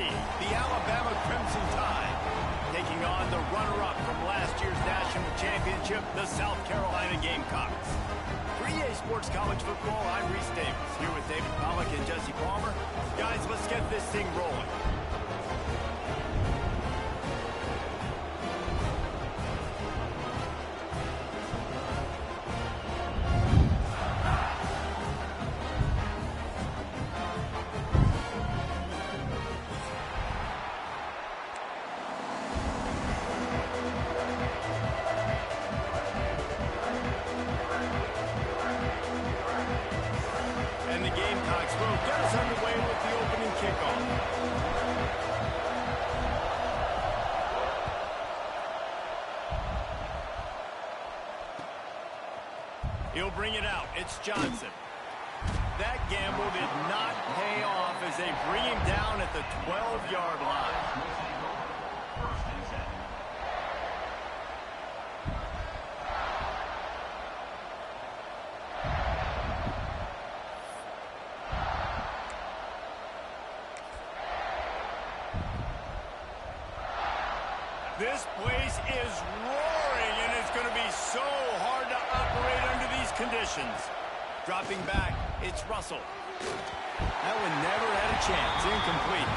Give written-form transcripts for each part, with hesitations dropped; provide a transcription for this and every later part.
seed, the Alabama Crimson Tide, taking on the runner-up from last year's national championship, the South Carolina Gamecocks. For EA Sports College Football, I'm Reese Davis, here with David Pollack and Jesse Palmer. Guys, let's get this thing rolling. And the Gamecocks will get us underway with the opening kickoff. He'll bring it out. It's Johnson. That gamble did not pay off as they bring him down at the 12-yard line. This place is roaring, and it's going to be so hard to operate under these conditions. Dropping back, it's Russell. That one never had a chance. Incomplete.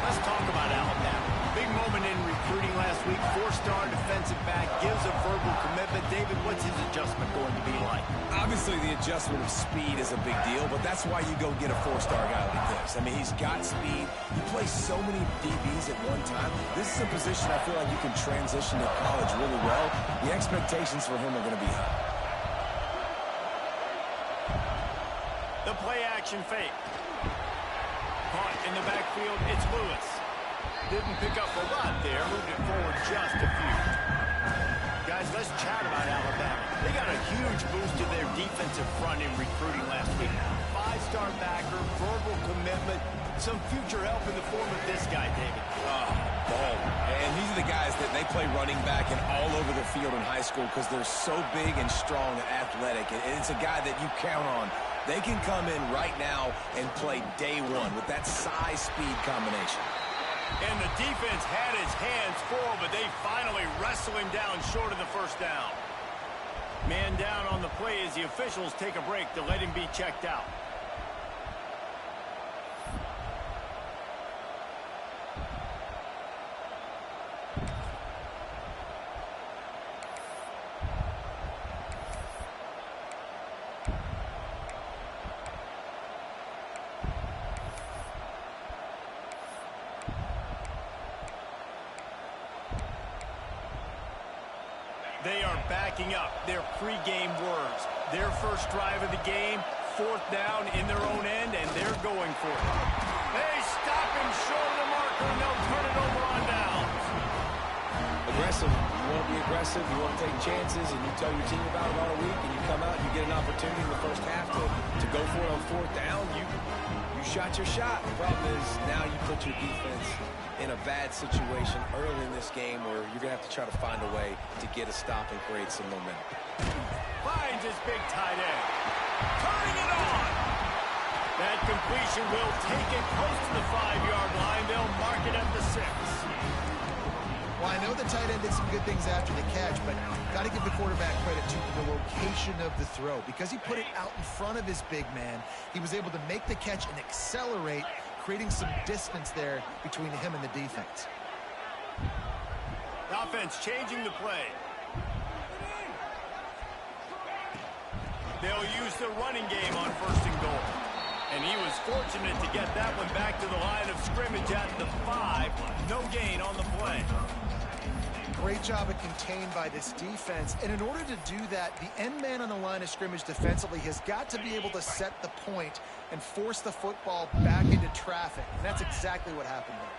Let's talk about Alabama. Big moment in recruiting last week. Four-star defensive back gives a verbal commitment. David, what's his adjustment going to be like? Obviously, the adjustment of speed is a big deal, but that's why you go get a four-star guy like this. I mean, he's got speed. He plays so many DBs at one time. This is a position I feel like you can transition to college really well. The expectations for him are going to be high. The play-action fake. Caught in the backfield, it's Lewis. Didn't pick up a lot there, moved it forward just a few. Guys, let's chat about Alabama. They got a huge boost to their defensive front in recruiting last week. Five-star backer, verbal commitment, some future help in the form of this guy, David. Ball. And these are the guys that they play running back and all over the field in high school because they're so big and strong and athletic. And it's a guy that you count on. They can come in right now and play day one with that size-speed combination. And the defense had his hands full, but they finally wrestle him down short of the first down. Man down on the play as the officials take a break to let him be checked out. They are backing up their pregame words. Their first drive of the game, fourth down in their own end, and they're going for it. They stop him short of the marker, and they'll turn it over on downs. Aggressive. You want to be aggressive. You want to take chances, and you tell your team about it all week, and you come out and you get an opportunity in the first half to go for it on fourth down. You shot your shot. The problem is now you put your defense in a bad situation early in this game where you're going to have to try to find a way to get a stop and create some momentum. Finds his big tight end. Turning it on. That completion will take it close to the 5-yard line. They'll mark it at the 6. Well, I know the tight end did some good things after the catch, but got to give the quarterback credit to the location of the throw. Because he put it out in front of his big man, he was able to make the catch and accelerate, creating some distance there between him and the defense. The offense changing the play. They'll use the running game on first and goal. And he was fortunate to get that one back to the line of scrimmage at the 5. No gain on the play. Great job of contained by this defense. And in order to do that, the end man on the line of scrimmage defensively has got to be able to set the point and force the football back into traffic. And that's exactly what happened there.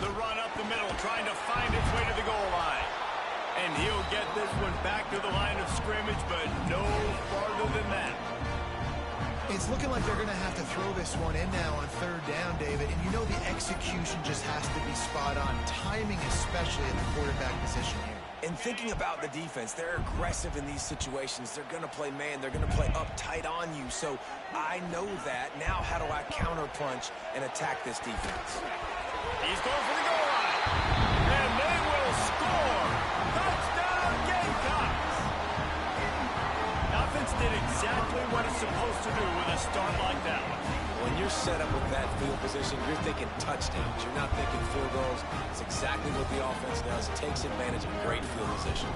The run up the middle, trying to find its way to the goal line. And he'll get this one back to the line of scrimmage, but no farther than that. It's looking like they're going to have to throw this one in now on third down, David. And you know the execution just has to be spot on. timing especially at the quarterback position here. And thinking about the defense, they're aggressive in these situations. They're going to play man. They're going to play uptight on you. So I know that. Now how do I counterpunch and attack this defense? He's going for the goal line. And they will score. Touchdown, Gamecocks. Offense did exactly what it's supposed to do with a start like that one. When you're set up with that field position, you're thinking touchdowns. You're not thinking field goals. It's exactly what the offense does. It takes advantage of great field position.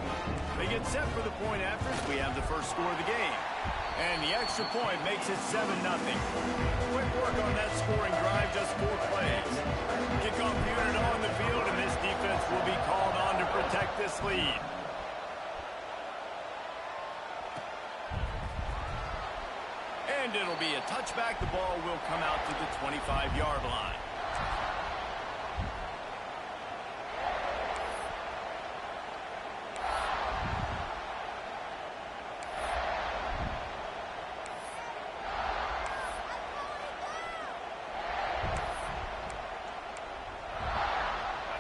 They get set for the point after. We have the first score of the game. And the extra point makes it 7-0. Quick work on that scoring drive, just 4 plays. Kickoff unit on the field, and this defense will be called on to protect this lead. And it'll be a touchback. The ball will come out to the 25-yard line.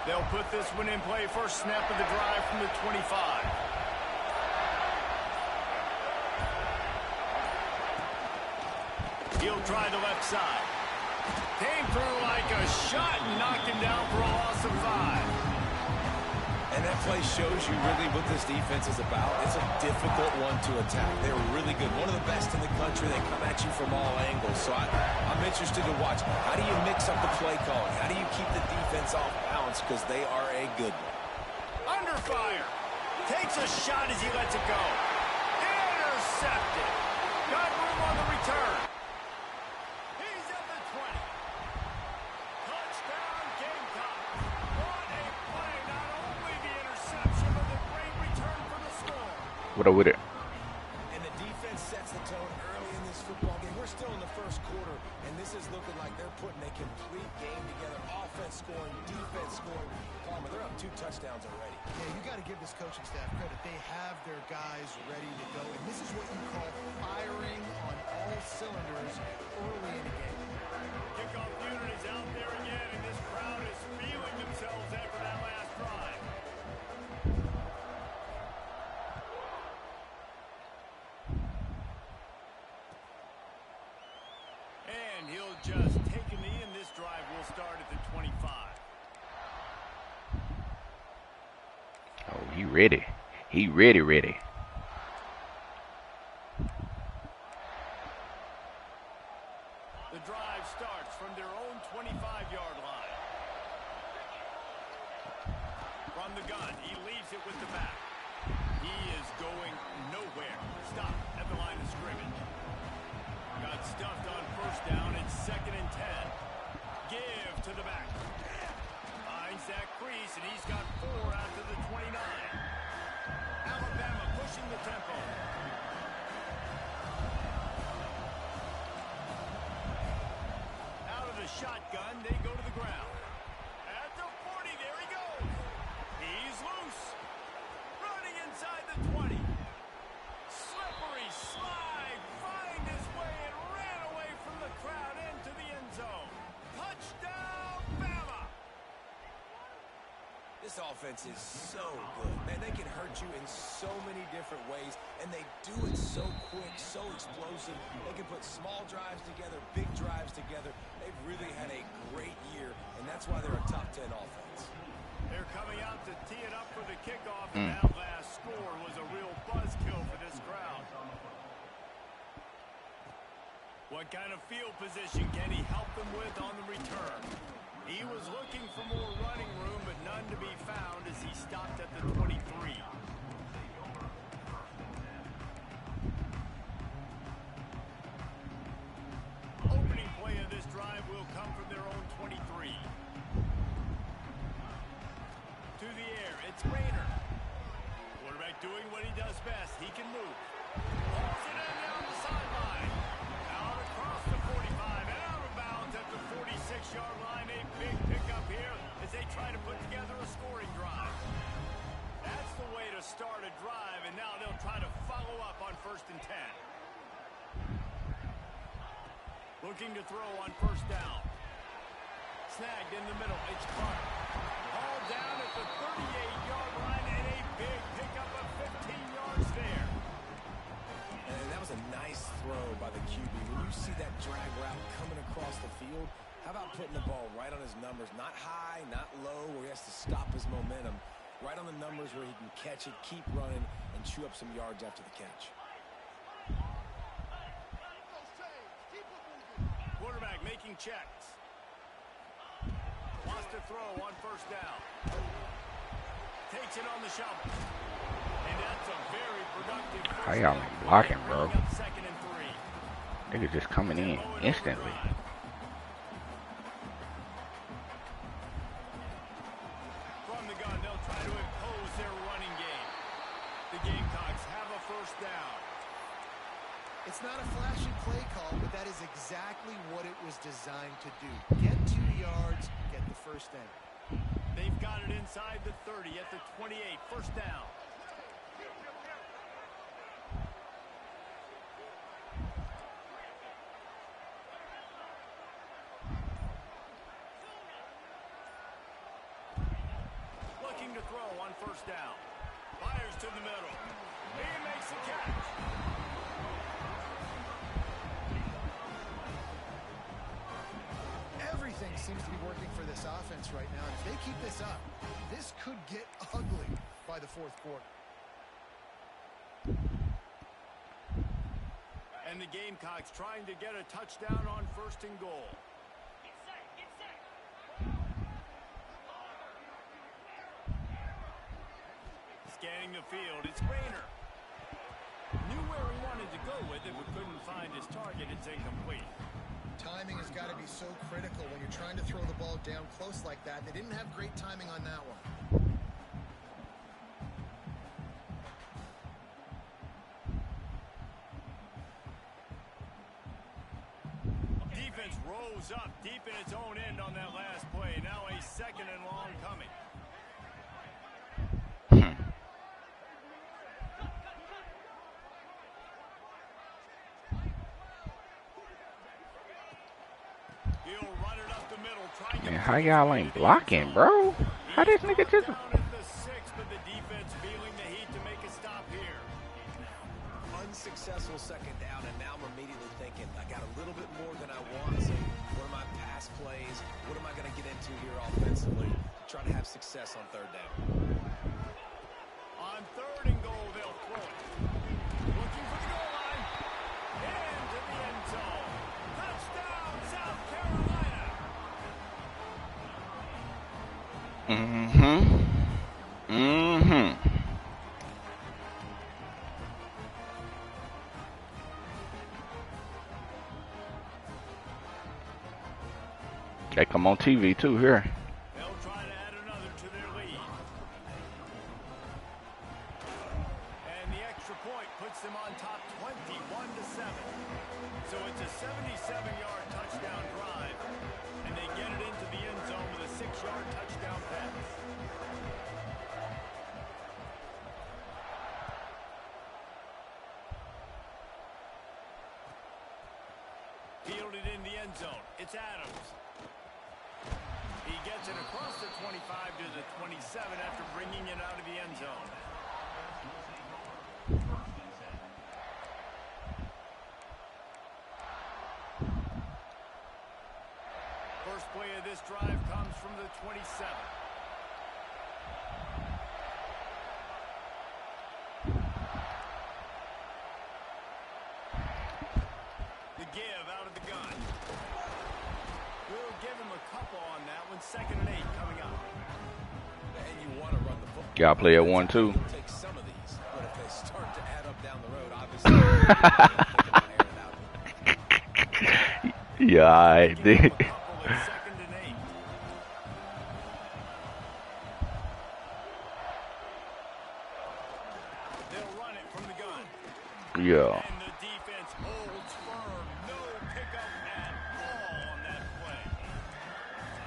They'll put this one in play. First snap of the drive from the 25. He'll try the left side. Came through like a shot and knocked him down for a loss of 5. And that play shows you really what this defense is about. It's a difficult one to attack. They're really good. One of the best in the country. They come at you from all angles. So I'm interested to watch. How do you mix up the play calling? How do you keep the defense off balance? Because they are a good one. Under fire. Takes a shot as he lets it go. Intercepted. Got room on the return. He's at the 20. Touchdown, Gamecocks. What a play. Not only the interception, but the great return for the score. What up with it? And the defense sets the tone early in this football game. We're still in the first quarter, and this is looking like they're putting a complete game together. Offense scoring, defense scoring. Palmer, they're up 2 touchdowns already. Yeah, you got to give this coaching staff credit. They have their guys ready to go, and this is what you call firing on all cylinders early in the game. Kickoff unit is out there again, and this crowd is feeling themselves after that last drive. And he'll just take a knee, and this drive will start at the 25. Oh, he ready. He ready. The drive starts from their own 25-yard line. From the gun, he leaves it with the back. He is going nowhere. Stop at the line of scrimmage. Got stuffed on first down. It's 2nd and 10. Give to the back. Finds that crease, and he's got 4 out to the 29. Alabama pushing the tempo. Out of the shotgun, they go to the ground. At the 40, there he goes. He's loose. Running inside the 20. Slippery slide. Find his way and ran away from the crowd into the end zone. Touchdown, Bama. This offense is so good. Man, they can hurt you in so many different ways, and they do it so quick, so explosive. They can put small drives together, big drives together. They've really had a great year, and that's why they're a top 10 offense. They're coming out to tee it up for the kickoff, and that last score was a real buzzkill for this crowd. What kind of field position can he help them with on the return? He was looking for more running room, but none to be found as he stopped at the 23. Opening play of this drive will come from their own 23. To the air, it's Rayner. Quarterback doing what he does best. He can move. Pulls it in down the sideline. Out across the 45 and out of bounds at the 46-yard line. A big pickup here as they try to put together a scoring drive. That's the way to start a drive, and now they'll try to follow up on 1st and 10. Looking to throw on 1st down. Snagged in the middle. It's Clark. Ball down How about putting the ball right on his numbers? Not high, not low, where he has to stop his momentum. Right on the numbers where he can catch it, keep running, and chew up some yards after the catch. Quarterback making checks. Wants to throw on first down. Takes it on the shovel. And that's a very productive first How y'all down. blocking, bro? Bringing up 2nd and 3. Nigga just coming in instantly. From the gun, they'll try to impose their running game. The Gamecocks have a first down. It's not a flashy play call, but that is exactly what it was designed to do. Get 2 yards, get the first down. They've got it inside the 30 at the 28. First down. Looking to throw on first down. Fires to the middle. He makes the catch. Everything seems to be working for this offense right now. If they keep this up, this could get ugly by the 4th quarter. And the Gamecocks trying to get a touchdown on 1st and goal. Scanning the field, it's Rayner. Knew where he wanted to go with it, but couldn't find his target. It's incomplete. Timing has got to be so critical when you're trying to throw the ball down close like that. They didn't have great timing on that one. Defense rose up deep in its own end on that last play. Now a 2nd and long coming. He'll run it up the middle, trying to... Man, how y'all ain't blocking, bro? How this nigga just... Down at the 6, but the defense feeling the heat to make a stop here. Unsuccessful 2nd down, and now I'm immediately thinking, I got a little bit more than I want. So what are my pass plays? What am I going to get into here offensively? Try to have success on 3rd down. On 3rd and goal, they'll throw it. Looking for the goal line. Into the end zone. Touchdown, South Carolina. They come on TV too here. They'll try to add another to their lead. And the extra point puts them on top 21-7. So it's a 77-yard touchdown drive. And they get it into the end zone with a 6-yard touchdown pass. Fielded in the end zone. It's Adams. He gets it across the 25 to the 27 after bringing it out of the end zone. First play of this drive comes from the 27. The give out of the gun. We'll give him a couple on that one. 2nd and 8 coming up. And you want to run the football. Y'all play at 1-2. Take some of these, but if they start to add up down the road, obviously. Yeah, I did. 2nd and 8. They'll run it from the gun. Yeah. And the defense holds firm. No pickup at all on that play.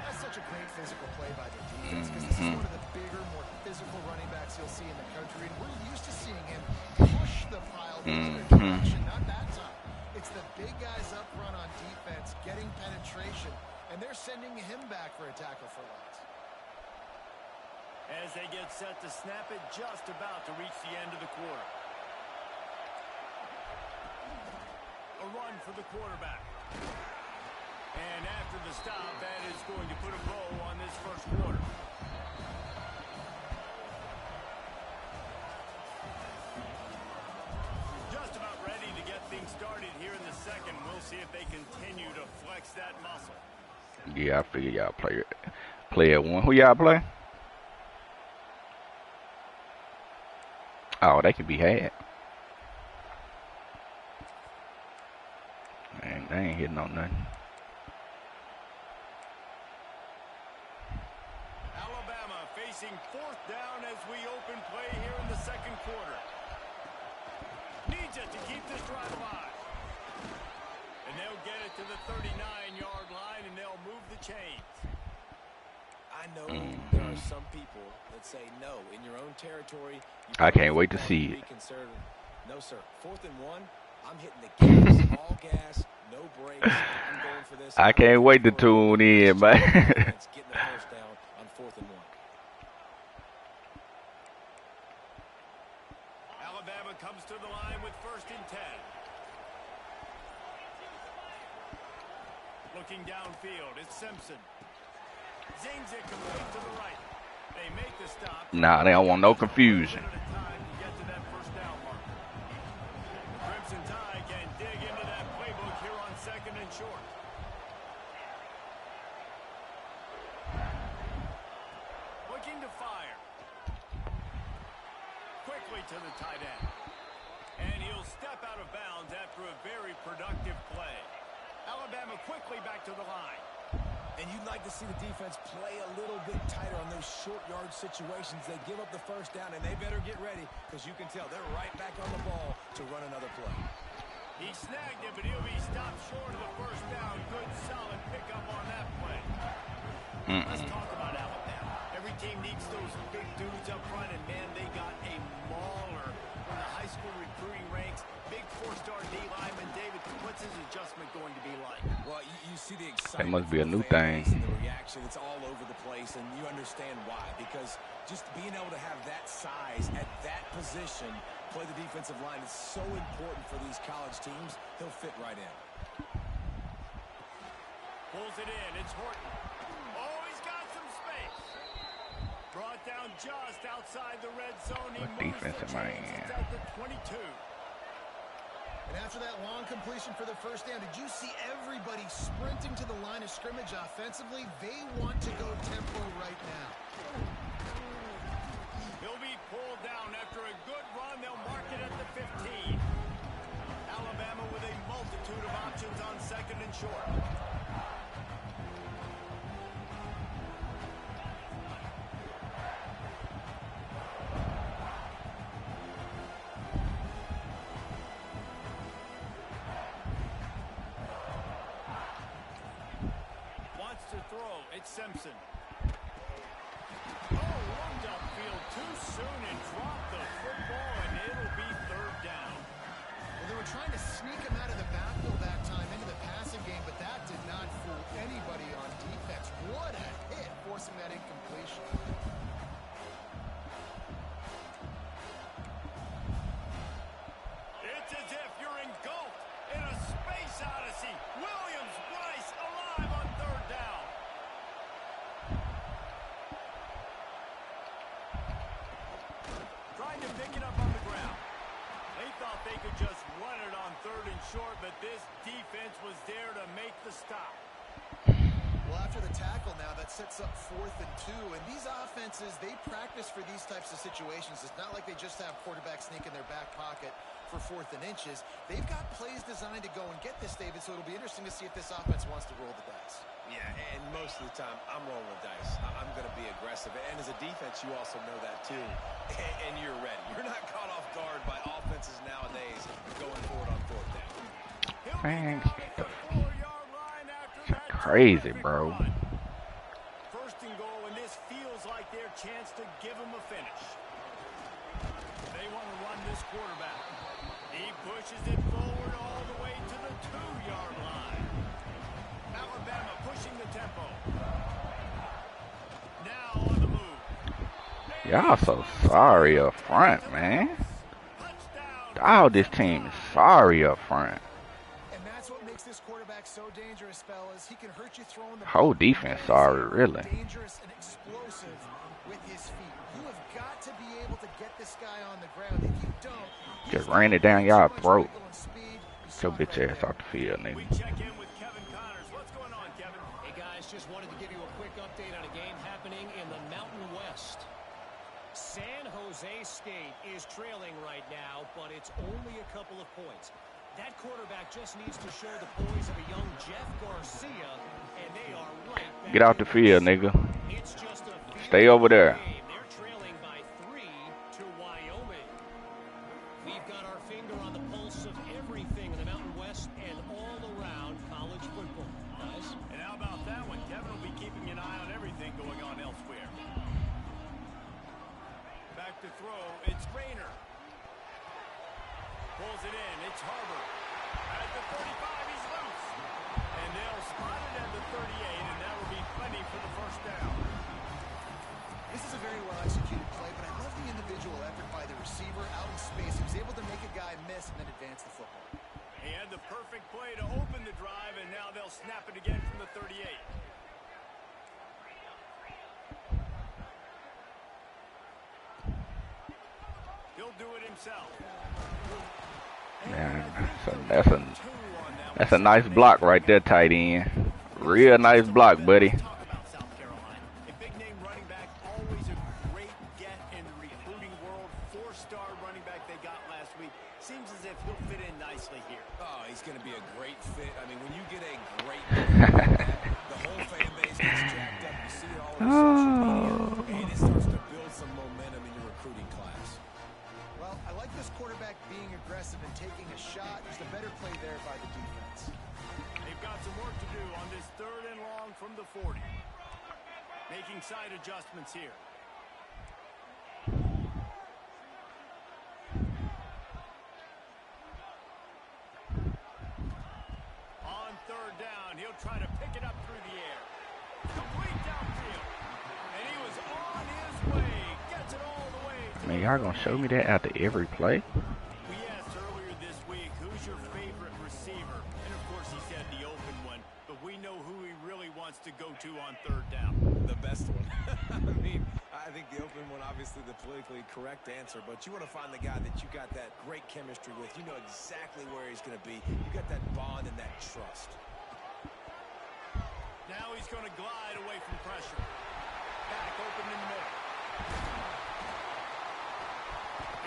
That's such a great physical play by the defense because this is one of the bigger, more physical running backs you'll see in the country. And we're used to seeing him push the pile in the direction. Not that time. It's the big guys up front on defense getting penetration, and they're sending him back for a tackle for loss. As they get set to snap it, just about to reach the end of the quarter. A run for the quarterback. And after the stop, that is going to put a bow on this first quarter. Just about ready to get things started here in the second. We'll see if they continue to flex that muscle. Yeah, I figure y'all play at one. Who y'all play? Oh, they can be had. Man, they ain't hitting on nothing. Alabama facing fourth down as we open play here in the second quarter. Needs it to keep this drive alive. And they'll get it to the 39-yard line, and they'll move the chains. I know there are some people that say no. In your own territory, I can't wait to see it. No, sir. 4th and 1, I'm hitting the gas, all gas, no brakes. I'm going for this. I can't wait to tune in, man. Getting the first down on 4th and 1. Alabama comes to the line with 1st and 10. Looking downfield, it's Simpson. Zings it complete to the right. They make the stop. Nah, they don't want no confusion. The Crimson Tide can dig into that playbook here on 2nd and short. Looking to fire. Quickly to the tight end. And he'll step out of bounds after a very productive play. Alabama quickly back to the line. And you'd like to see the defense play a little bit tighter on those short yard situations. They give up the first down, and they better get ready because you can tell they're right back on the ball to run another play. He snagged it, but he'll be stopped short of the first down. Good, solid pickup on that play. Let's talk about Alabama. Every team needs those big dudes up front, and, man, they got a mauler from the high school recruiting ranks. Big 4-star D lineman, David. What's his adjustment going to be like? Well, you see the excitement. That must be a new thing. And the reaction, it's all over the place, and you understand why. Because just being able to have that size at that position, play the defensive line, is so important for these college teams. He'll fit right in. Pulls it in. It's Horton. Oh, he's got some space. Brought down just outside the red zone. He What moves defense the am I chains. in? It's at the 22. And after that long completion for the first down, did you see everybody sprinting to the line of scrimmage offensively? They want to go tempo right now. He'll be pulled down after a good run. They'll mark it at the 15. Alabama with a multitude of options on 2nd and short. To throw, it's Simpson. Oh, looked upfield too soon and dropped the football, and it'll be 3rd down. Well, they were trying to sneak him out of the backfield that time into the passing game, but that did not fool anybody on defense. What a hit, forcing that incompletion. It's as if you're engulfed in a space odyssey. Williams, Bryce, alive on 3rd down. Trying to pick it up on the ground. They thought they could just run it on 3rd and short, but this defense was there to make the stop. Well, after the tackle now, that sets up 4th and 2. And these offenses, they practice for these types of situations. It's not like they just have quarterbacks sneak in their back pocket for 4th and inches. They've got plays designed to go and get this, David, so it'll be interesting to see if this offense wants to roll the dice. Yeah, and most of the time, I'm rolling the dice. I'm going to be aggressive. And as a defense, you also know that, too. And you're ready. You're not caught off guard by offenses nowadays going forward on 4th down. Man, crazy, bro. 1st and goal, and this feels like their chance to give them a finish. They want to run this quarterback. He pushes it forward all the way to the 2-yard line. Alabama pushing the tempo. Now on the move. Y'all so sorry up front, man. Oh, this team is sorry up front. And that's what makes this quarterback quarterback's so dangerous, fellas. He can hurt you throwing the Whole ball. defense, He's sorry, really. dangerous and explosive with his feet. You have got to be able to get this guy on the ground. If you don't, Just ran it down y'all throat. Get your bitch ass off the field, nigga. We check in with Kevin Connors. What's going on, Kevin? Hey, guys, just wanted to give you a quick update on a game happening in the Mountain West. San Jose State is trailing right now, but it's only a couple of points. That quarterback just needs to show the poise of a young Jeff Garcia, and they are right back. Get out the field, nigga. It's just a Stay over there. game. They're trailing by 3 to Wyoming. We've got our finger on the pulse of everything in the Mountain West and all around college football. Guys? And how about that one? Kevin will be keeping an eye on everything going on elsewhere. Back to throw. It's Rayner. Pulls it in. It's Harbor. At the 35, he's loose. And they'll spot it at the 38, and that will be plenty for the first down. This is a very well-executed play, but I love the individual effort by the receiver out in space. He was able to make a guy miss and then advance the football. He had the perfect play to open the drive, and now they'll snap it again from the 38. He'll do it himself. Man, that's a nice block right there, tight end. Real nice block, buddy. Talk about South Carolina. A big-name running back, always a great get in the recruiting world. 4-star running back they got last week. Seems as if he'll fit in nicely here. Oh, he's going to be a great fit. I mean, when you get a great player like that, the whole fan base gets jacked up. You see it all over social media, and it starts to build some momentum in your recruiting class. Well, I like this quarterback being aggressive and taking a shot. Just a better play there by the defense. They've got some work to do on this 3rd and long from the 40. Making side adjustments here. On 3rd down, he'll try to pick it up through the air. Complete downfield. And he was on his way. Gets it all the way. Man, y'all gonna show me that after every play? We asked earlier this week, who's your favorite receiver? And of course he said the open one, but we know who he really wants to go to on 3rd down. The best one. I mean, I think the open one, obviously the politically correct answer, but you want to find the guy that you got that great chemistry with. You know exactly where he's going to be. You got that bond and that trust. Now he's going to glide away from pressure. Back open in the middle.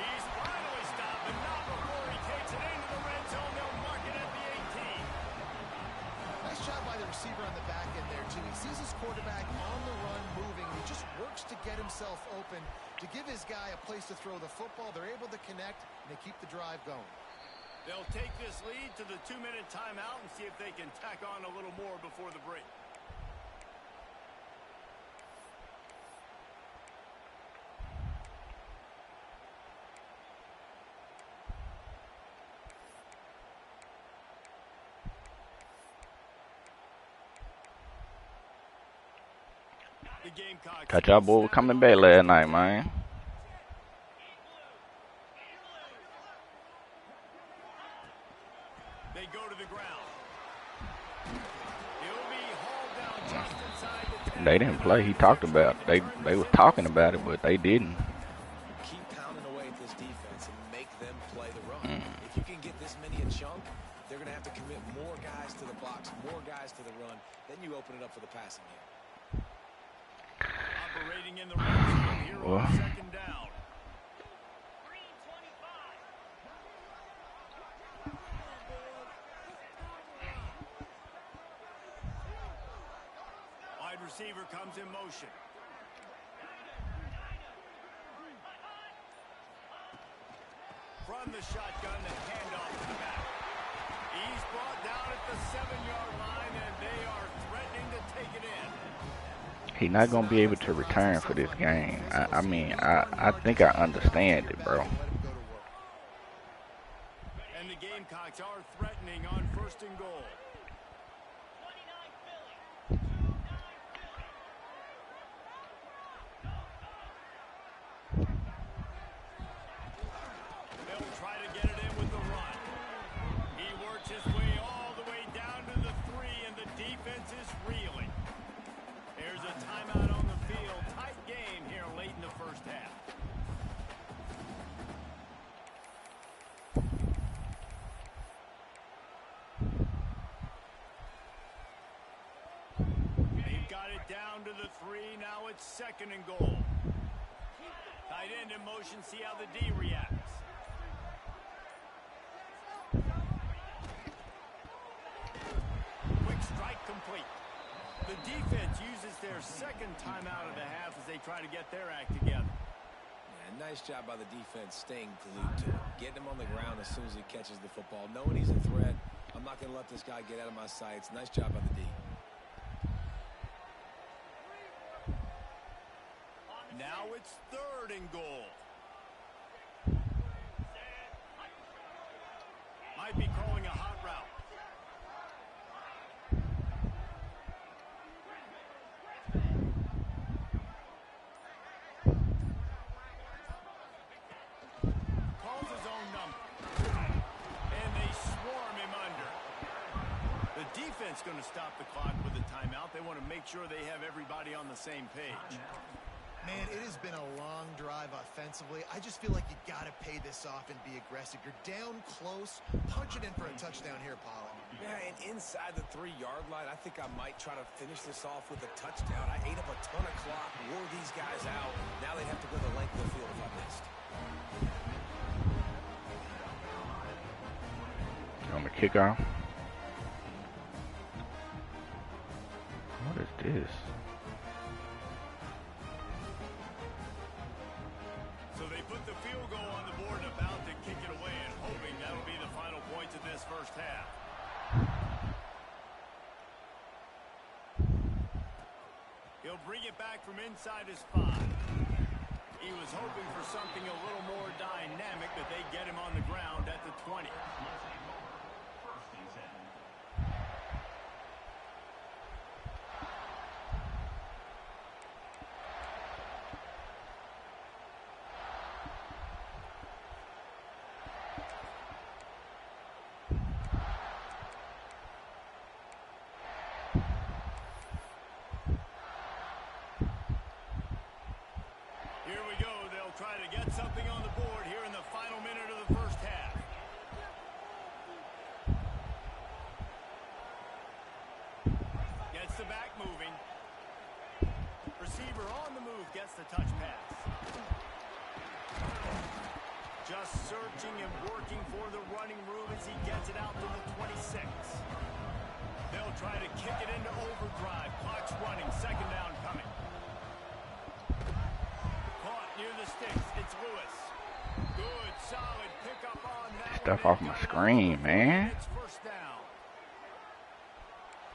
He's finally stopped, but not before he takes it into the red zone. They'll mark it at the 18. Nice job by the receiver on the back end there, too. He sees his quarterback on the run moving, and he just works to get himself open to give his guy a place to throw the football. They're able to connect, and they keep the drive going. They'll take this lead to the 2-minute timeout and see if they can tack on a little more before the break. The Gamecocks. Got y'all boy coming back last night, man. They go to the ground. He'll be hauled down just inside the 10. They didn't play. He talked about it. They was talking about it, but they didn't. Keep pounding away at this defense and make them play the run. If you can get this many a chunk, they're going to have to commit more guys to the box, more guys to the run. Then you open it up for the passing game. Operating in the red zone here on 2nd down. Wide receiver comes in motion. From the shotgun, the handoff to the back. He's brought down at the 7-yard line, and they are threatening to take it in. He not gonna be able to return for this game. I mean, I think I understand it, bro. And the Gamecocks are threatening on 1st and goal. They'll try to get it in with the run. He works his way all the way down to the the defense is reeling. There's a timeout on the field. Tight game here late in the first half. They've got it down to the 3. Now it's 2nd and goal. Tight end in motion. See how the D reacts. Quick strike complete. The defense uses their 2nd timeout of the half as they try to get their act together. Yeah, nice job by the defense staying glued to it. Getting him on the ground as soon as he catches the football. Knowing he's a threat, I'm not going to let this guy get out of my sights. Nice job by the D. Now it's 3rd and goal. Might be calling a hot route. Calls his own number. And they swarm him under. The defense going to stop the clock with a timeout. They want to make sure they have everybody on the same page. Man, it has been a long drive offensively. I just feel like you got to pay this off and be aggressive. You're down close. Punch it in for a touchdown here, Pollard. Yeah, and inside the 3-yard line, I think I might try to finish this off with a touchdown. I ate up a ton of clock, wore these guys out. Now they'd have to go the length of the field if I missed. On the kickoff. What is this? So they put the field goal on the board and about to kick it away and hoping that'll be the final points of this first half. He'll bring it back from inside his 5. He was hoping for something a little more dynamic, but they get him on the ground at the 20. Try to get something on the board here in the final minute of the first half. Gets the back moving. Receiver on the move gets the touch pass. Just searching and working for the running room as he gets it out to the 26. They'll try to kick it into overdrive. Clock's running. 2nd down coming. Near the sticks, it's Lewis. Good, solid pickup on that. Stuff off my screen, man. It's 1st down.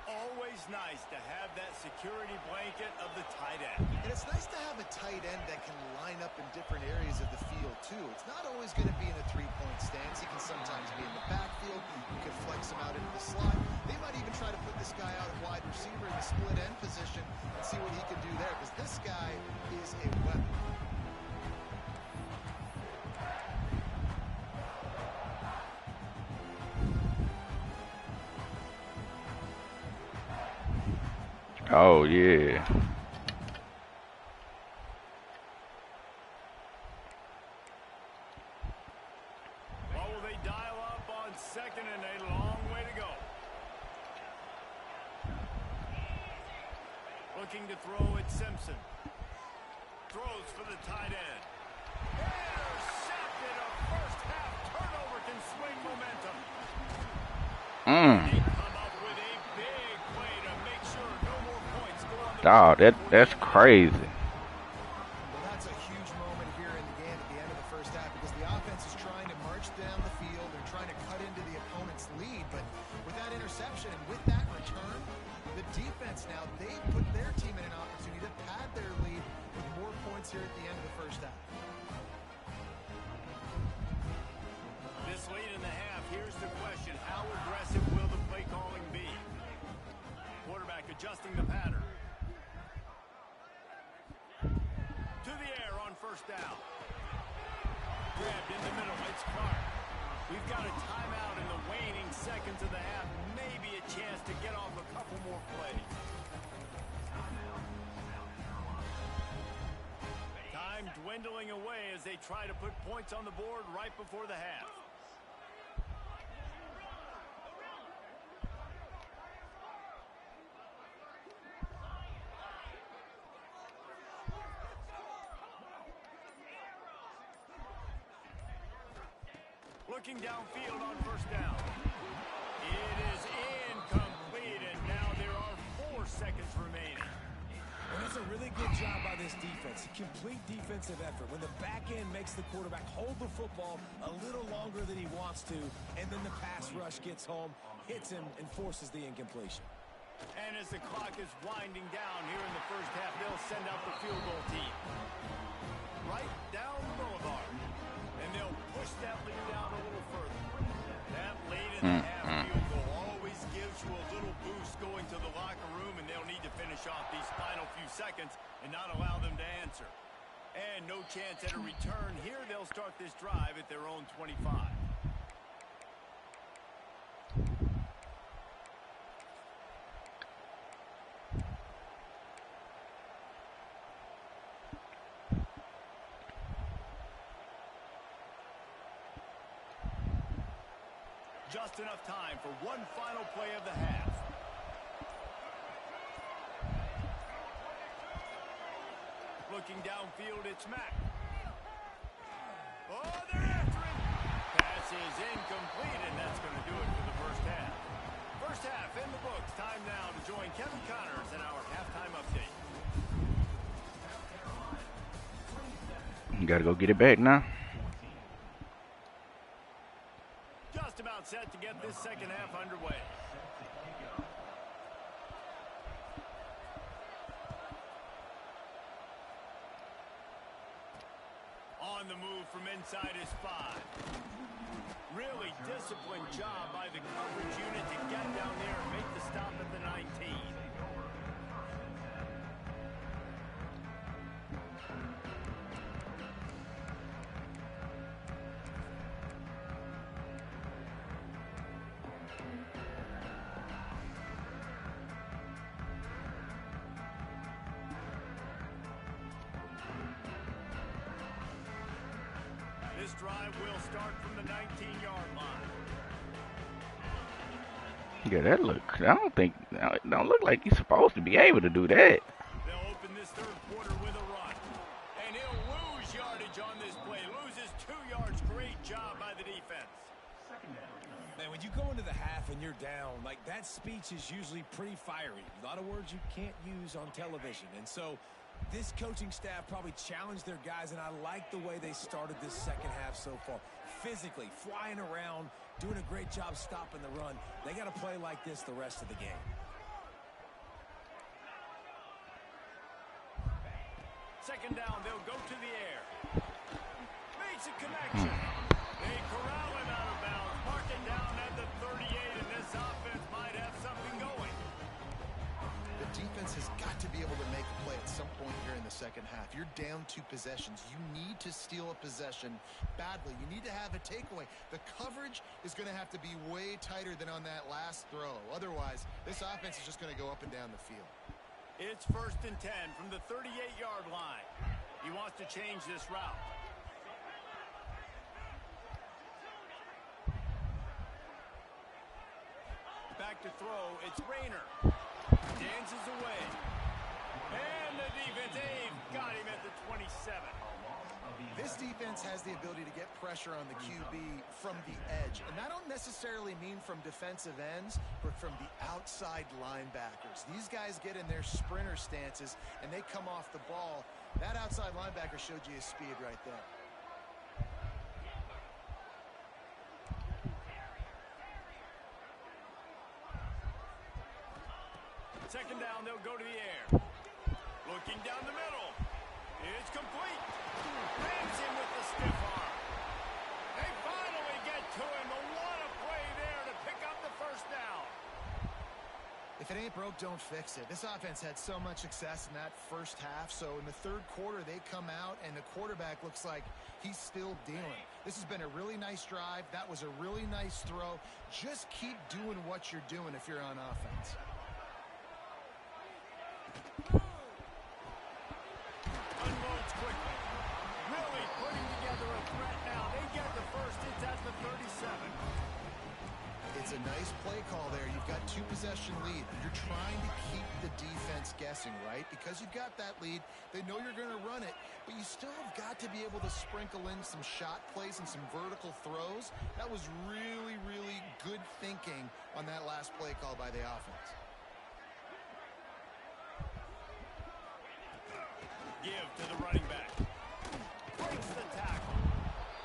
Always nice to have that security blanket of the tight end. And it's nice to have a tight end that can line up in different areas of the field, too. It's not always going to be in a 3-point stance. He can sometimes be in the backfield. You can flex him out into the slot. They might even try to put this guy out at wide receiver in the split end position and see what he can do there, because this guy is a weapon. Oh, yeah. Well, will they dial up on 2nd and a long way to go? Looking to throw at Simpson. Throws for the tight end. Intercepted. A first half turnover can swing momentum. They come up with a big play to make sure no more points go on the Dog, that's crazy. Well, that's a huge moment here in the game at the end of the first half, because the offense is trying to march down the field. They're trying to cut into the opponent's lead, but with that interception and with that return, the defense now, they put their team in an opportunity to pad their lead with more points here at the end of the first half. This late in the half, here's the question. How aggressive will the play calling be? Quarterback adjusting the pattern. To the air on 1st down. Grabbed in the middle. It's Clark. We've got a timeout in the waning seconds of the half. Maybe a chance to get off a couple more plays. Time dwindling away as they try to put points on the board right before the half. Looking downfield on first down. It is incomplete, and now there are 4 seconds remaining. And that's a really good job by this defense. Complete defensive effort. When the back end makes the quarterback hold the football a little longer than he wants to, and then the pass rush gets home, hits him, and forces the incompletion. And as the clock is winding down here in the first half, they'll send out the field goal team. Right down the boulevard. And they'll push that lead down a little further. That late in the half field goal always gives you a little boost going to the locker room, and they'll need to finish off these final few seconds and not allow them to answer. And no chance at a return here. They'll start this drive at their own 25. Just enough time for one final play of the half. Looking downfield, it's Mack. Oh, they're after him. Pass is incomplete, and that's going to do it for the first half. First half in the books. Time now to join Kevin Connors in our halftime update. You got to go get it back now. Just about set to get this second half underway. On the move from inside his 5. Really disciplined job by the coverage unit to get down there and make the stop at the 19. This drive will start from the 19-yard line. Yeah, that look. I don't look like he's supposed to be able to do that. They'll open this third quarter with a run. And he'll lose yardage on this play. Loses 2 yards. Great job by the defense. Man, when you go into the half and you're down, like that speech is usually pretty fiery. A lot of words you can't use on television. And so this coaching staff probably challenged their guys, and I like the way they started this second half so far. Physically, flying around, doing a great job stopping the run. They got to play like this the rest of the game. Second down, they'll go to the air. Makes a connection. They corral him out of bounds. Mark it down at the 38, and this offense might have something going. The defense has got to be able to make a play at some point here in the second half. You're down 2 possessions. You need to steal a possession badly. You need to have a takeaway. The coverage is going to have to be way tighter than on that last throw. Otherwise, this offense is just going to go up and down the field. It's 1st and 10 from the 38-yard line. He wants to change this route. Back to throw, it's Rayner. Dances away. And the defense, got him at the 27. This defense has the ability to get pressure on the QB from the edge. And I don't necessarily mean from defensive ends, but from the outside linebackers. These guys get in their sprinter stances, and they come off the ball. That outside linebacker showed you his speed right there. Second down, they'll go to the air. Looking down the middle. It's complete. Rams him with the stiff arm. They finally get to him. But what a play there to pick up the first down. If it ain't broke, don't fix it. This offense had so much success in that first half, so in the third quarter they come out and the quarterback looks like he's still dealing. This has been a really nice drive. That was a really nice throw. Just keep doing what you're doing if you're on offense. Unloads quickly. Really putting together a threat now. They get the first. It's at the 37. It's a nice play call there. You've got 2-possession lead. You're trying to keep the defense guessing, right? Because you've got that lead, they know you're going to run it, but you still have got to be able to sprinkle in some shot plays and some vertical throws. That was really, really good thinking on that last play call by the offense. Give to the running back. Breaks the tackle.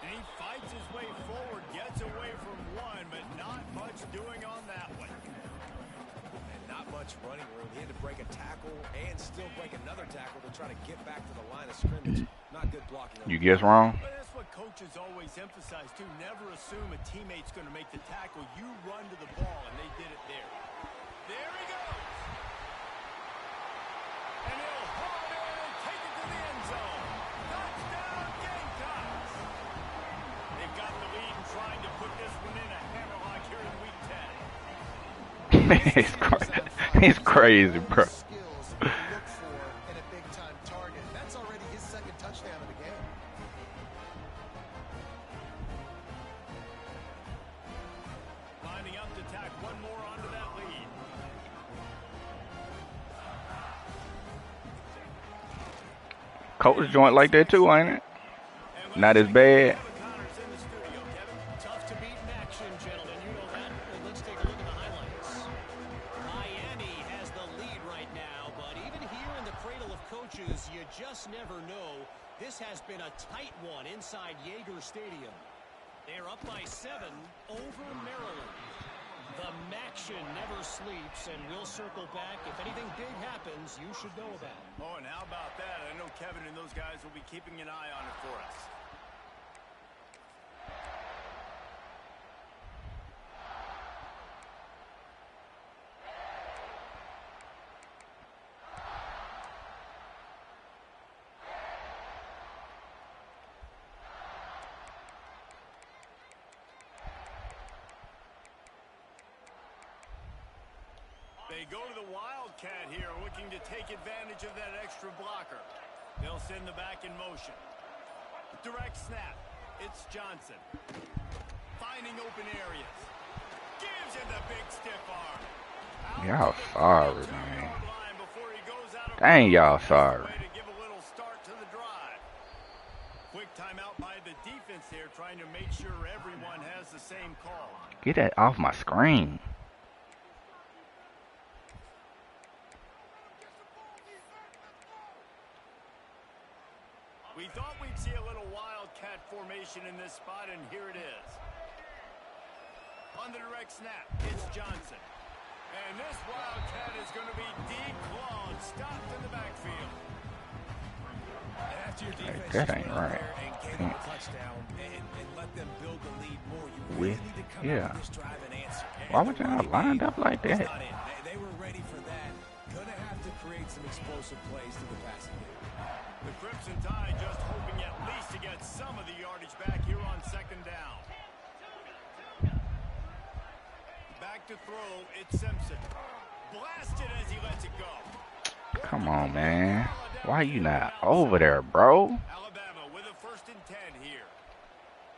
And he fights his way forward, gets away from one, but not much doing on that one. And not much running room. He had to break a tackle and still break another tackle to try to get back to the line of scrimmage. Not good blocking. You guess wrong? But that's what coaches always emphasize, too. Never assume a teammate's going to make the tackle. You run to the ball, and they did it there. There he goes. And he'll haul it in and take it to the end zone. Touchdown, Gamecocks. They've got the lead and trying to put this one in a hammerlock here in Week 10. He's crazy, bro. Skills you look for in a big-time target. That's already his second touchdown of the game. Lining up to tack one more onto that lead. Coach joint like that too, ain't it? Not as bad. Tough to beat in action, gentlemen. You know that. Well, let's take a look at the highlights. Miami has the lead right now, but even here in the cradle of coaches, you just never know. This has been a tight one inside Yager Stadium. They're up by 7 over Maryland. The Maction never sleeps, and we'll circle back. If anything big happens, you should know about it. Oh, and how about that? I know Kevin and those guys will be keeping an eye on it for us. They go to the Wildcat here, looking to take advantage of that extra blocker. They'll send the back in motion. Direct snap. It's Johnson. Finding open areas. Gives him the big stiff arm. Y'all sorry, man. Dang, y'all sorry. To give a little start to the drive. Quick timeout by the defense here, trying to make sure everyone has the same call. Get that off my screen. We thought we'd see a little Wildcat formation in this spot, and here it is. On the direct snap, it's Johnson. And this Wildcat is going to be declawed, stopped in the backfield. After your defense that ain't right. And get a touchdown and let them build the lead more. You With, really need to come out of this drive and answer. Why would y'all lined up like that? They were ready for that. Gonna have to create some explosive plays to the passing game. The Crimson Tide just hoping at least to get some of the yardage back here on second down. Back to throw, it's Simpson. Blasted as he lets it go. Come on, man. Why you not over there, bro? Alabama with a 1st and 10 here.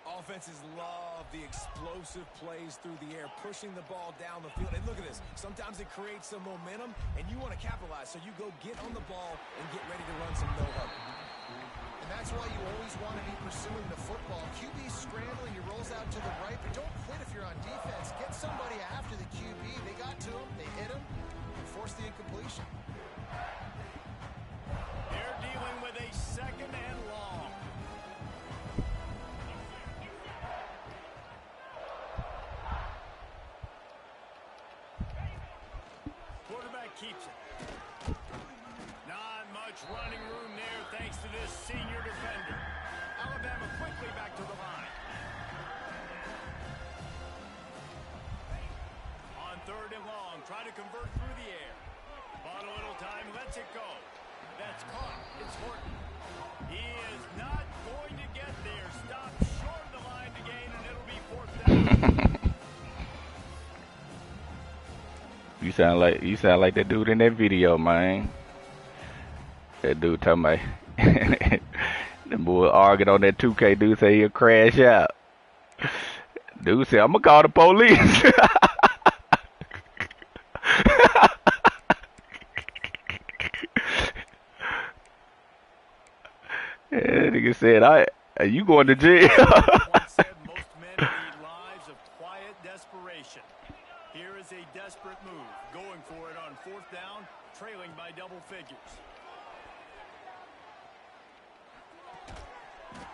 Offenses love the explosive plays through the air, pushing the ball down the field. And look at this. Sometimes it creates some momentum, and you want to capitalize. So you go get on the ball and get ready to run some no-huddle. And that's why you always want to be pursuing the football. QB scrambling, he rolls out to the right, but don't quit if you're on defense. Get somebody after the QB. They got to him, they hit him, and force the incompletion. They're dealing with a 2nd and long. Quarterback keeps it. Not much running room there thanks to this senior defender. Alabama quickly back to the line. On 3rd and long, try to convert through the air. lets it go. That's caught. It's Horton. He is not going to get there. Stop short of the line to gain, and it'll be fourth down. You sound like that dude in that video, man. That dude talking about the boy arguing on that 2K. Dude say he'll crash out. Dude said, I'm gonna call the police. Yeah, nigga said, are you going to jail? Once said most men lead lives of quiet desperation. Here is a desperate move, going for it on fourth down, trailing by double figures.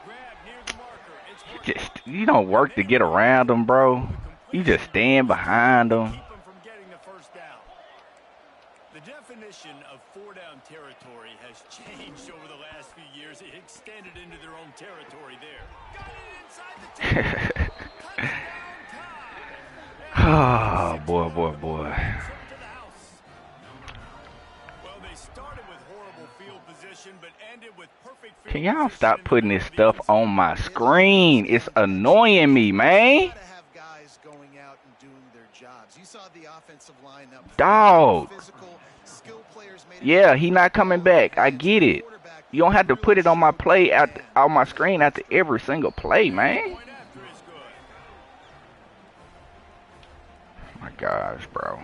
Grab near the marker. It's Horton. You don't work to get around them, bro. You just stand behind them. Keep them from getting the first down. The definition of four-down territory has changed over the last few years. It extended into their own territory there. Got it inside the 10. Touchdown time. Oh, boy. To the house. Well, they started with horrible field position, but ended with perfect field Can y'all position stop in the putting middle this of the stuff end zone. on my screen? It's annoying me, man. Gotta have guys going out and doing their jobs. You saw the offensive line up front. Dog. Physical, skilled players made it. Yeah, he not coming back. I get it. You don't have to put it on my play on my screen after every single play, man. Point after is good. My gosh, bro.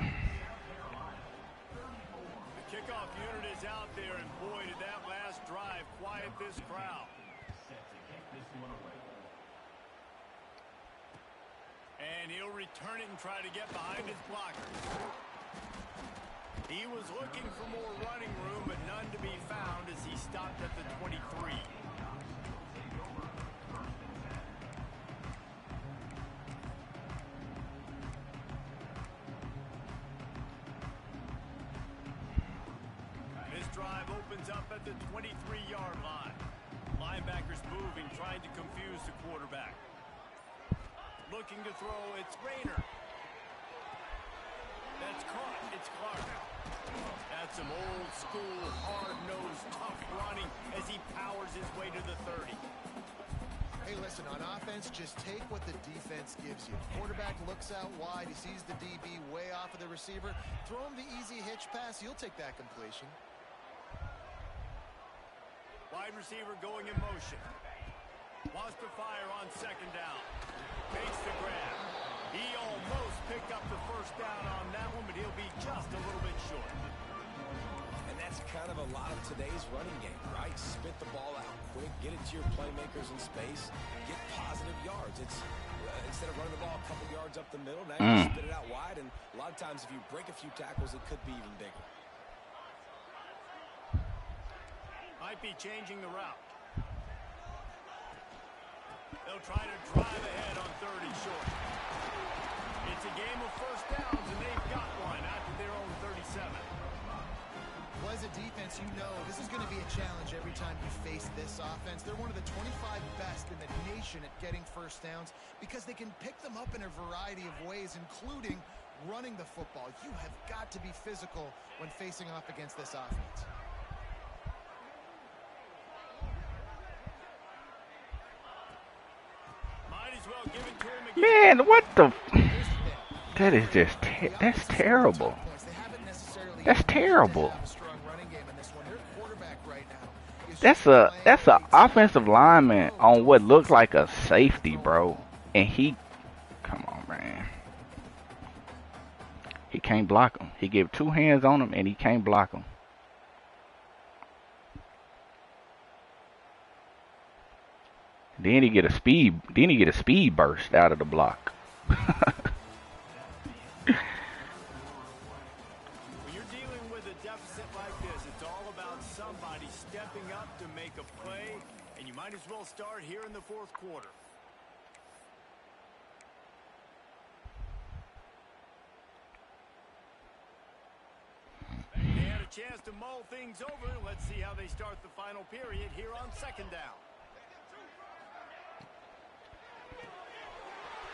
The kickoff unit is out there, and boy, did that last drive quiet this crowd. And he'll return it and try to get behind his blockers. He was looking for more running room, but none to be found as he stopped at the 23. This drive opens up at the 23-yard line. Linebackers moving, trying to confuse the quarterback. Looking to throw, it's Rayner. That's caught, it's Clark. That's some old school, hard-nosed, tough running as he powers his way to the 30. Hey, listen, on offense, just take what the defense gives you. Quarterback looks out wide. He sees the DB way off of the receiver. Throw him the easy hitch pass. You'll take that completion. Wide receiver going in motion. Wants to fire on second down. Makes the grab. He almost picked up the first down on that one, but he'll be just a little bit short. And that's kind of a lot of today's running game, right? Spit the ball out quick, get it to your playmakers in space, get positive yards. It's instead of running the ball a couple yards up the middle, now you spit it out wide, and a lot of times if you break a few tackles, it could be even bigger. Might be changing the route. They'll try to drive ahead on third and short. It's a game of first downs, and they've got one after their own 37. Well, as a defense, you know this is going to be a challenge every time you face this offense. They're one of the 25 best in the nation at getting first downs because they can pick them up in a variety of ways, including running the football. You have got to be physical when facing off against this offense. Might as well give it to him again. Man, what the? That is just that's terrible. That's terrible. That's a offensive lineman on what looks like a safety, bro. And come on, man. He can't block him. He gave two hands on him and he can't block him. Then he get a speed burst out of the block. When you're dealing with a deficit like this, it's all about somebody stepping up to make a play, and you might as well start here in the fourth quarter. They had a chance to mull things over. Let's see how they start the final period here on second down.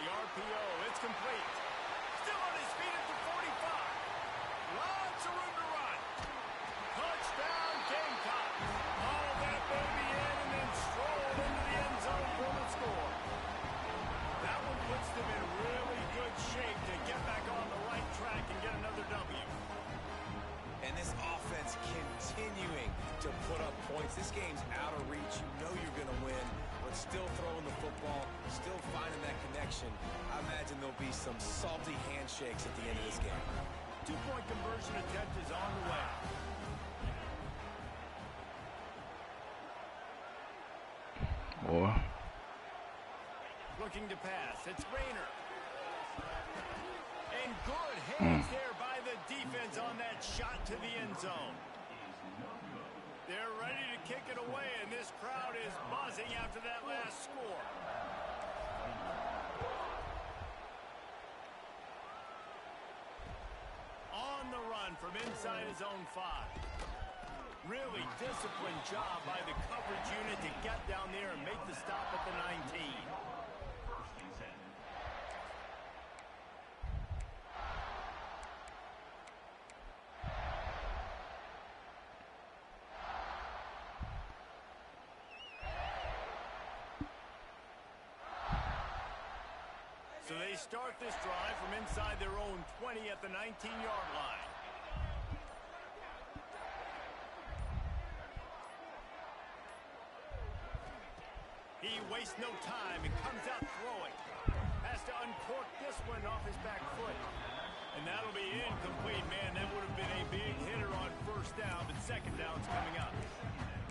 The RPO, it's complete. Still on his feet at the 45. Lots of room to run. Touchdown, Gamecocks. Hauled that baby in and then strolled into the end zone for the score. That one puts them in really good shape to get back on the right track and get another W. And this offense continuing to put up points. This game's out of reach. You know you're going to win, but still throwing the football, still finding that connection. I imagine there'll be some salty handshakes at the end of this game. 2-point conversion attempt is on the way. Boy. Looking to pass. It's Rayner. And good hands there by the defense on that shot to the end zone. They're ready to kick it away, and this crowd is buzzing after that last score. On the run from inside his own 5. Really disciplined job by the coverage unit to get down there and make the stop at the 19. So they start this drive from inside their own 20 at the 19-yard line. He wastes no time and comes out throwing. Has to uncork this one off his back foot. And that'll be incomplete, man. That would have been a big hitter on first down, but second down's coming up.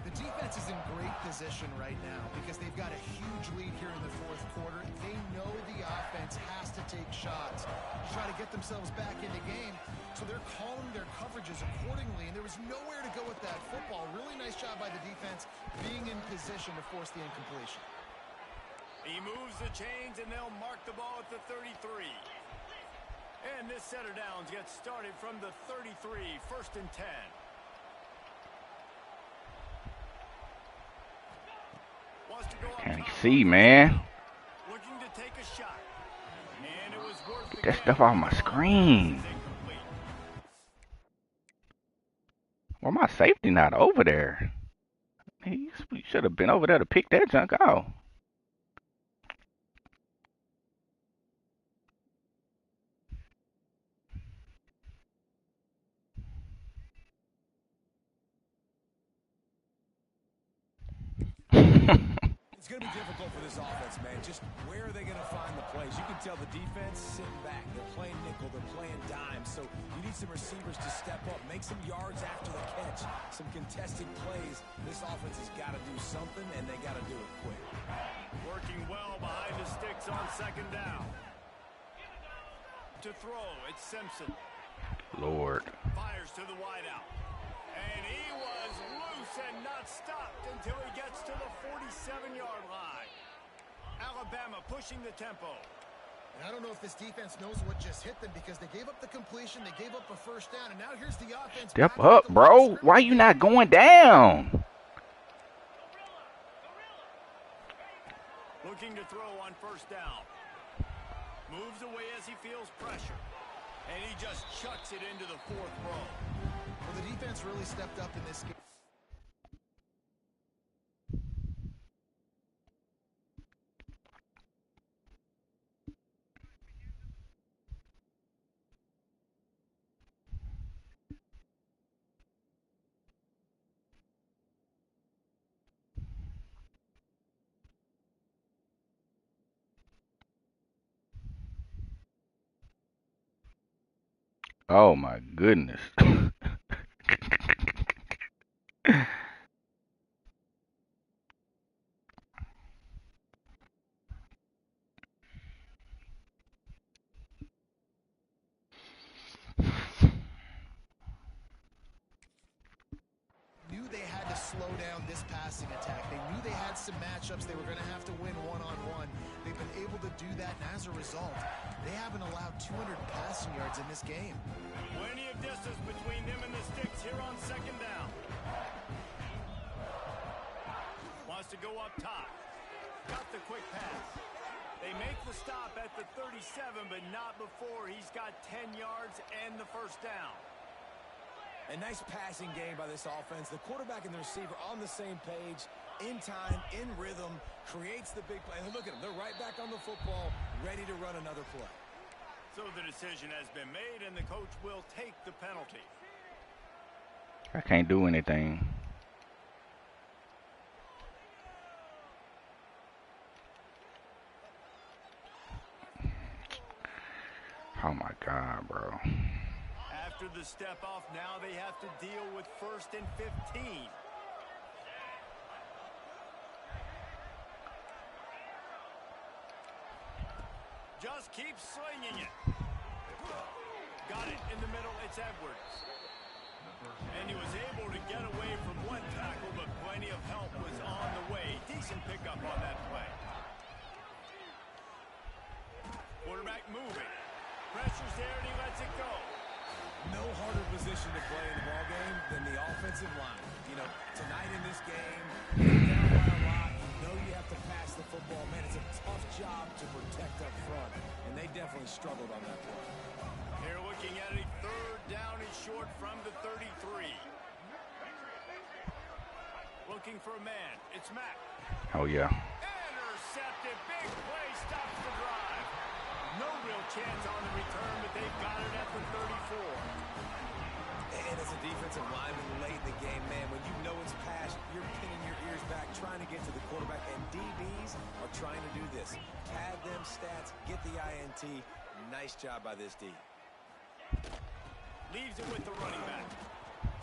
The defense is in great position right now because they've got a huge lead here in the fourth quarter. They know the offense has to take shots to try to get themselves back in the game. So they're calling their coverages accordingly, and there was nowhere to go with that football. Really nice job by the defense being in position to force the incompletion. He moves the chains, and they'll mark the ball at the 33. And this set of downs gets started from the 33, 1st and 10. Can't see, man. Looking to take a shot. And it was worth Get that stuff off my screen. Well, my safety not over there. He should have been over there to pick that junk out. It's going to be difficult for this offense, man. Just where are they going to find the plays? You can tell the defense sitting back. They're playing nickel. They're playing dime. So you need some receivers to step up, make some yards after the catch, some contested plays. This offense has got to do something, and they got to do it quick. Working well behind the sticks on second down. To throw, it's Simpson. Lord. Fires to the wideout. And he was loose and not stopped until he gets to the 47-yard line. Alabama pushing the tempo. And I don't know if this defense knows what just hit them because they gave up the completion, they gave up a first down, and now here's the offense. Step up, bro. Why you not going down? Looking to throw on first down. Moves away as he feels pressure. And he just chucks it into the 4th row. Well, the defense really stepped up in this game. Oh my goodness. Knew they had to slow down this passing attack. They knew they had some matchups they were going to have to win one-on-one. They've been able to do that, and as a result, they haven't allowed 200 passing yards in this game. Plenty of distance between them and the sticks here on second down. Wants to go up top. Got the quick pass. They make the stop at the 37, but not before he's got 10 yards and the first down. A nice passing game by this offense. The quarterback and the receiver on the same page, in time, in rhythm, creates the big play. And look at them. They're right back on the football, ready to run another play. So the decision has been made, and the coach will take the penalty. I can't do anything. Oh my God, bro. After the step off, now they have to deal with 1st and 15. Just keep slinging it. Got it in the middle. It's Edwards. And he was able to get away from one tackle, but plenty of help was on the way. Decent pickup on that play. Quarterback moving. Pressure's there, and he lets it go. No harder position to play in the ballgame than the offensive line. You know, tonight in this game, you're down by a lot. You know you have to pass the football. Man, it's a tough job to protect up front, and they definitely struggled on that play. They're looking at a 3rd down and short from the 33. Looking for a man. It's Mack. Oh yeah. Intercepted. Big play. Stops the drive. No real chance on the return, but they've got it at the 34. And as a defensive lineman late in the game, man, when you know it's past, you're pinning your ears back, trying to get to the quarterback, and DBs are trying to do this. Pad them stats, get the INT. Nice job by this D. Leaves it with the running back.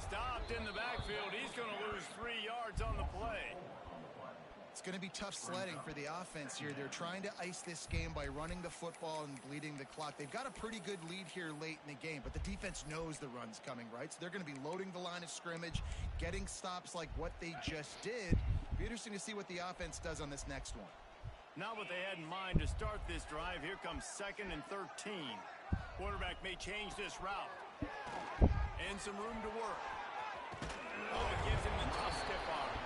Stopped in the backfield. He's going to lose 3 yards on the play. It's going to be tough sledding for the offense here. They're trying to ice this game by running the football and bleeding the clock. They've got a pretty good lead here late in the game, but the defense knows the run's coming, right? So they're going to be loading the line of scrimmage, getting stops like what they just did. Be interesting to see what the offense does on this next one. Not what they had in mind to start this drive. Here comes 2nd and 13. Quarterback may change this route. And some room to work. Oh, it gives him the tough stiff arm.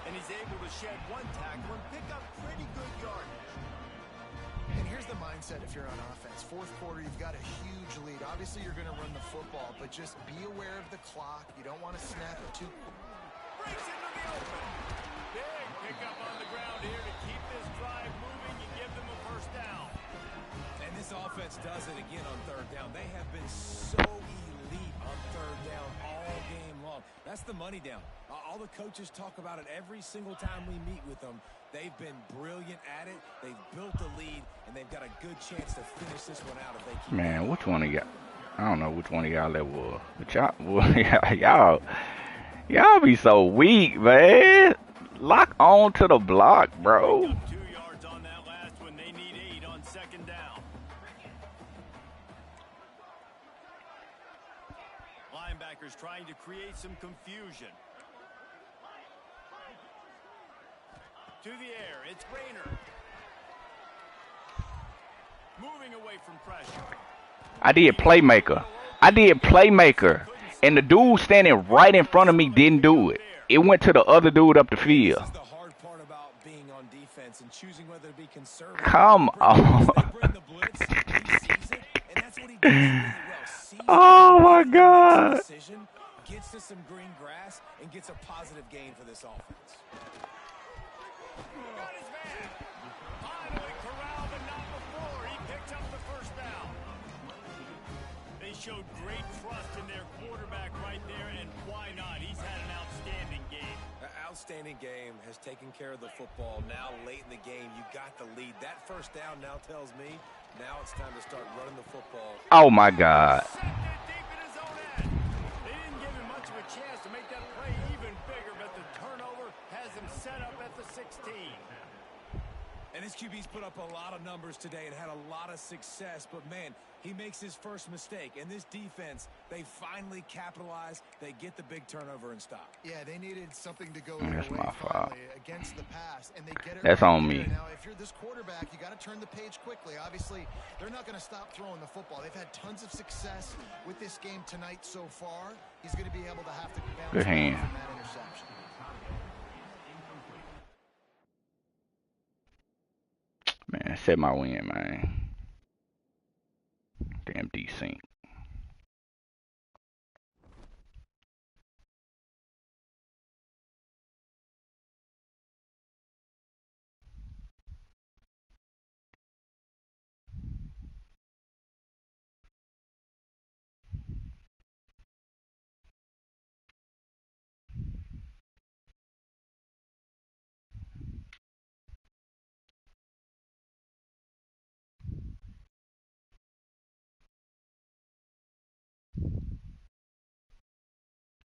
And he's able to shed one tackle and pick up pretty good yardage. And here's the mindset if you're on offense. 4th quarter, you've got a huge lead. Obviously, you're going to run the football, but just be aware of the clock. You don't want to snap it too quick. Breaks into the open. Big pickup on the ground here to keep this drive moving and give them a 1st down. And this offense does it again on 3rd down. They have been so elite on 3rd down all game long. That's the money down. All the coaches talk about it every single time we meet with them. They've been brilliant at it. They've built the lead, and they've got a good chance to finish this one out if they keep. Man, which one of y'all? I don't know which one of y'all that was. But y'all be so weak, man. Lock on to the block, bro. 2 yards on that last one. They need 8 on 2nd down. Linebackers trying to create some confusion. To the air, it's Rayner. Moving away from pressure. I did playmaker. And the dude standing right in front of me didn't do it. It went to the other dude up the field. This is the hard part about being on defense and choosing whether to be conservative. Come on. They bring the blitz, he sees it, and that's what he does really well. Sees Oh it, my makes a God. decision, gets to some green grass, and gets a positive gain for this offense. Got his man. Finally corralled, but not before. He picks up the 1st down. They showed great trust in their quarterback right there, and why not? He's had an outstanding game. An outstanding game, has taken care of the football. Now late in the game, you got the lead. That 1st down now tells me now it's time to start running the football. Oh my God. Sent it deep in his own end. They didn't give him much of a chance to make that play even bigger, but the turnover has him set up at the 16. And this QB's put up a lot of numbers today and had a lot of success, but man, he makes his first mistake. And this defense, they finally capitalize. They get the big turnover and stop. Yeah, they needed something to go That's their way my fault. finally against the pass, and they get it. That's right on there. me. Now, if you're this quarterback, you got to turn the page quickly. Obviously, they're not going to stop throwing the football. They've had tons of success with this game tonight so far. He's going to be able to have to bounce Good back hand. from that interception. Man, set my win, man. Damn desync.